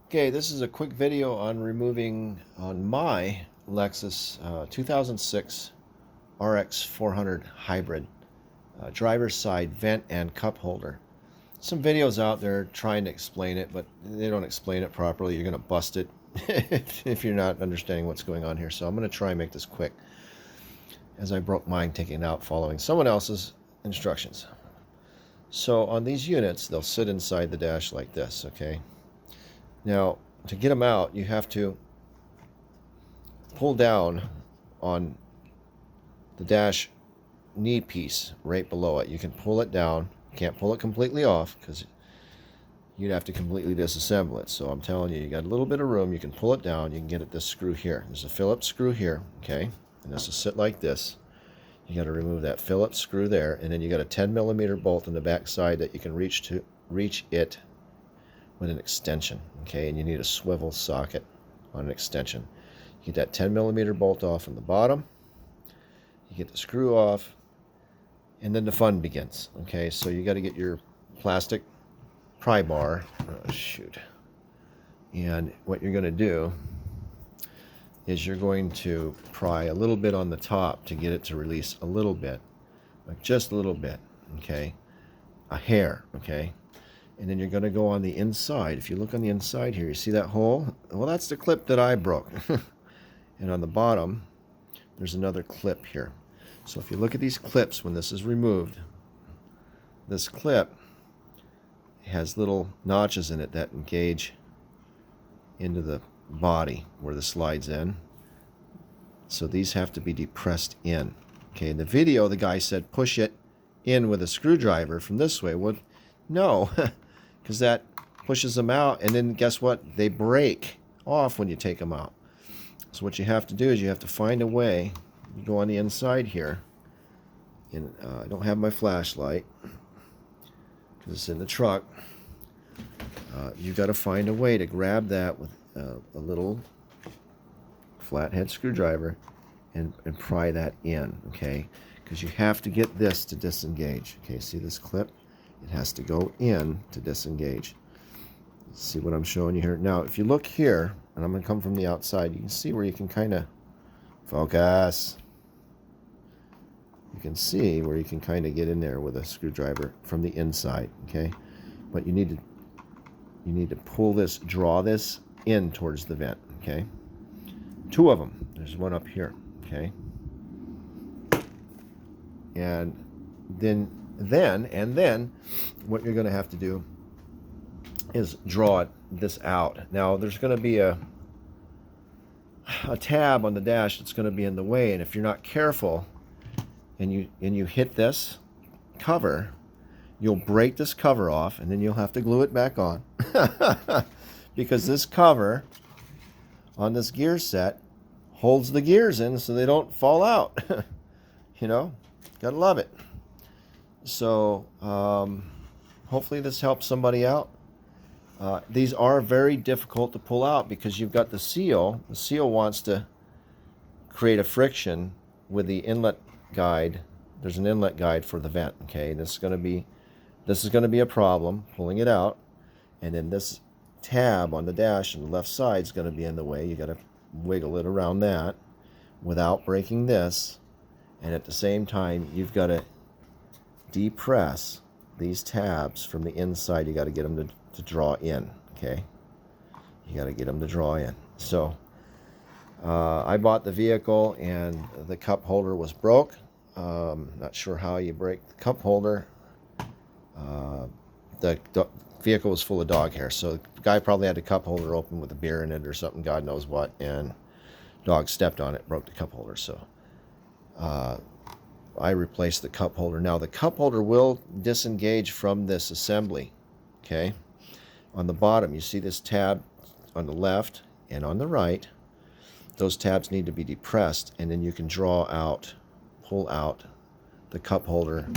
Okay, this is a quick video on removing on my Lexus 2006 RX400 hybrid driver's side vent and cup holder. Some videos out there trying to explain it, but they don't explain it properly. You're going to bust it if you're not understanding what's going on here. So I'm going to try and make this quick, as I broke mine taking it out following someone else's instructions. So on these units, they'll sit inside the dash like this, okay? Now, to get them out, you have to pull down on the dash knee piece right below it. You can pull it down. You can't pull it completely off because you'd have to completely disassemble it. So I'm telling you, you got a little bit of room. You can pull it down. You can get at this screw here. There's a Phillips screw here, okay? And this will sit like this. You got to remove that Phillips screw there, and then you got a 10mm bolt in the back side that you can reach it with an extension, okay? And you need a swivel socket on an extension. You get that 10mm bolt off from the bottom, you get the screw off, and then the fun begins, okay? So you got to get your plastic pry bar, and what you're going to do is you're going to pry a little bit on the top to get it to release a little bit, like just a little bit, okay? A hair, okay? And then you're going to go on the inside. If you look on the inside here, you see that hole? Well, that's the clip that I broke. And on the bottom, there's another clip here. So if you look at these clips when this is removed, this clip has little notches in it that engage into the body where this slides in. So these have to be depressed in. Okay, in the video, the guy said push it in with a screwdriver from this way. Well, no, because that pushes them out, and then guess what? They break off when you take them out. So what you have to do is you have to find a way. You go on the inside here, and I don't have my flashlight because it's in the truck. You've got to find a way to grab that with a little flathead screwdriver and pry that in, okay? Because you have to get this to disengage. Okay, see this clip? It has to go in to disengage. See what I'm showing you here? Now, if you look here, and I'm going to come from the outside, you can see where you can kind of focus. You can see where you can kind of get in there with a screwdriver from the inside, okay? But you need to pull this, draw this in towards the vent, okay? Two of them. There's one up here, okay? And then what you're going to have to do is draw this out. Now there's going to be a tab on the dash that's going to be in the way, and if you're not careful and you hit this cover, you'll break this cover off, and then you'll have to glue it back on because this cover on this gear set holds the gears in so they don't fall out. You know, gotta love it. So hopefully this helps somebody out. These are very difficult to pull out because you've got the seal. The seal wants to create a friction with the inlet guide. There's an inlet guide for the vent, okay? This is going to be a problem pulling it out. And then this tab on the dash on the left side is going to be in the way. You got to wiggle it around that without breaking this. And at the same time, you've got to depress these tabs from the inside. You got to get them to draw in, okay? You got to get them to draw in. So I bought the vehicle and the cup holder was broke. Not sure how you break the cup holder. The vehicle was full of dog hair, so the guy probably had the cup holder open with a beer in it or something, God knows what, and dog stepped on it, broke the cup holder. So I replaced the cup holder. Now the cup holder will disengage from this assembly, okay? On the bottom, you see this tab on the left and on the right. Those tabs need to be depressed, and then you can pull out the cup holder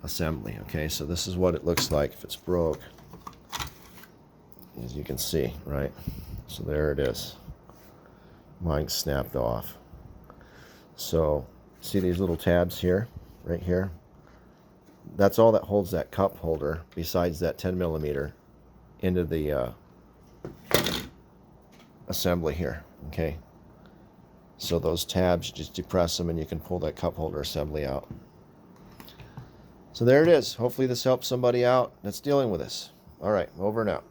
assembly, okay? So this is what it looks like if it's broke, as you can see, right? So there it is. Mine snapped off. So see these little tabs here, right here? That's all that holds that cup holder besides that 10mm into the assembly here, okay? So those tabs, just depress them and you can pull that cup holder assembly out. So there it is. Hopefully this helps somebody out that's dealing with this. All right, over and out.